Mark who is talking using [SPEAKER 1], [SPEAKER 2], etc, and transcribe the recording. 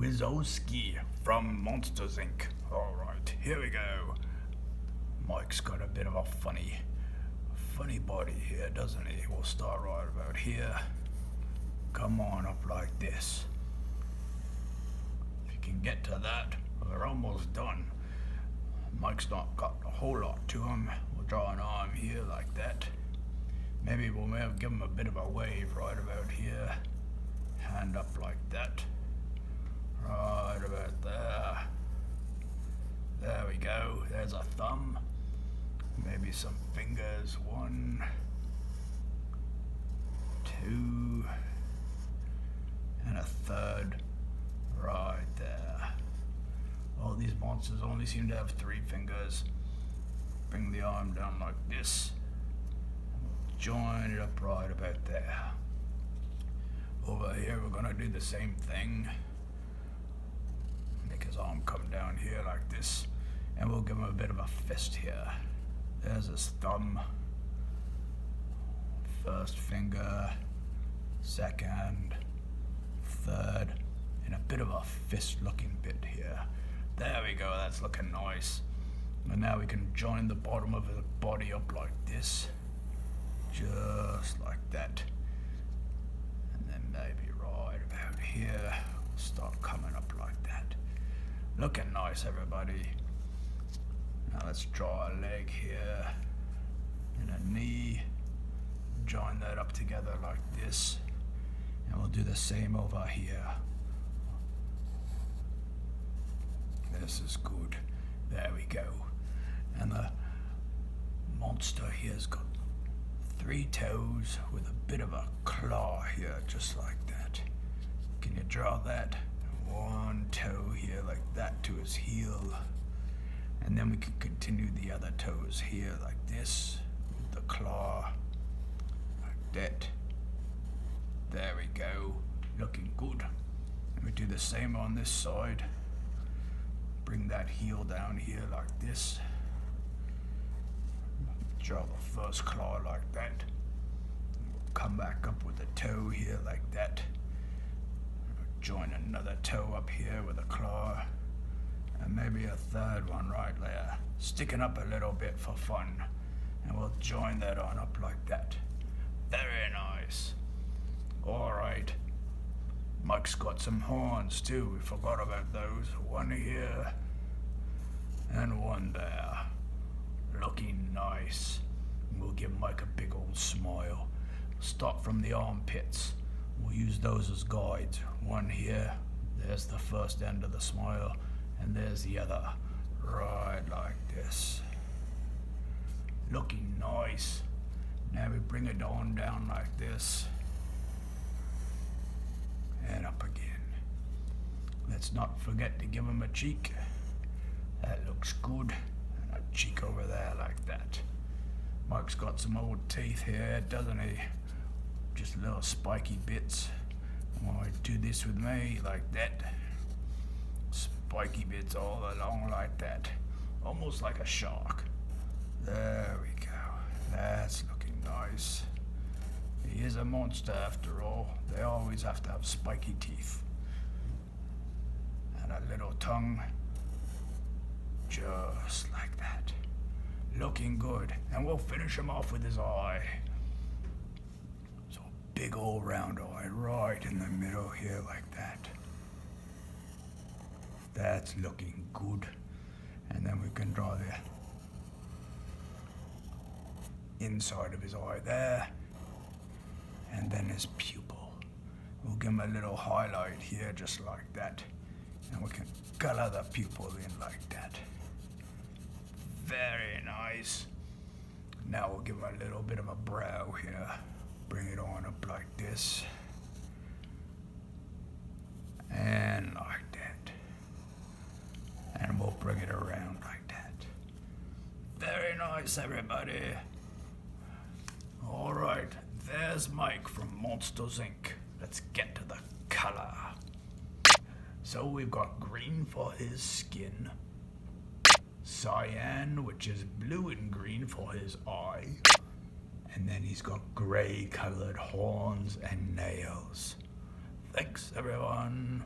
[SPEAKER 1] Wazowski from Monsters Inc. Alright, here we go. Mike's got a bit of a funny body here, doesn't he? We'll start right about here. Come on up like this. If you can get to that, we're almost done. Mike's not got a whole lot to him. We'll draw an arm here like that. Maybe we'll give him a bit of a wave right about here. Hand up like that. Right about there. There we go. There's a thumb. Maybe some fingers. 1, 2, and a third right there. All these monsters only seem to have 3 fingers. Bring the arm down like this. Join it up right about there. Over here we're gonna do the same thing. Make his arm come down here like this, and we'll give him a bit of a fist here. There's his thumb. First finger, second, third, and a bit of a fist looking bit here. There we go, that's looking nice. And now we can join the bottom of his body up like this. Just like that. And then maybe right about here, start coming up like that. Looking nice, everybody. Now let's draw a leg here and a knee. Join that up together like this. And we'll do the same over here. This is good. There we go. And the monster here's got 3 toes with a bit of a claw here, just like that. Can you draw that? 1 toe here like that to his heel. And then we can continue the other toes here like this, with the claw, like that. There we go, looking good. And we do the same on this side. Bring that heel down here like this. Draw the first claw like that. Come back up with a toe here like that. Join another toe up here with a claw. And maybe a third one right there. Sticking up a little bit for fun. And we'll join that on up like that. Very nice. Alright. Mike's got some horns too. We forgot about those. 1 here. And 1 there. Looking nice. We'll give Mike a big old smile. Start from the armpits. We'll use those as guides. 1 here. There's the first end of the smile. And there's the other. Right like this. Looking nice. Now we bring it on down like this. And up again. Let's not forget to give him a cheek. That looks good. And a cheek over there like that. Mike's got some old teeth here, doesn't he? Just little spiky bits. Why do this with me like that? Spiky bits all along like that. Almost like a shark. There we go. That's looking nice. He is a monster after all. They always have to have spiky teeth. And a little tongue. Just like that. Looking good. And we'll finish him off with his eye. So a big old round eye right in the middle here like that. That's looking good. And then we can draw the inside of his eye there. And then his pupil. We'll give him a little highlight here just like that. And we can color the pupil in like that. Very nice. Now we'll give him a little bit of a brow here. Bring it on up like this. And like that. And we'll bring it around like that. Very nice, everybody. Alright, there's Mike from Monsters Inc. Let's get to the color. So we've got green for his skin. Cyan, which is blue and green for his eye. And then he's got gray colored horns and nails. Thanks, everyone.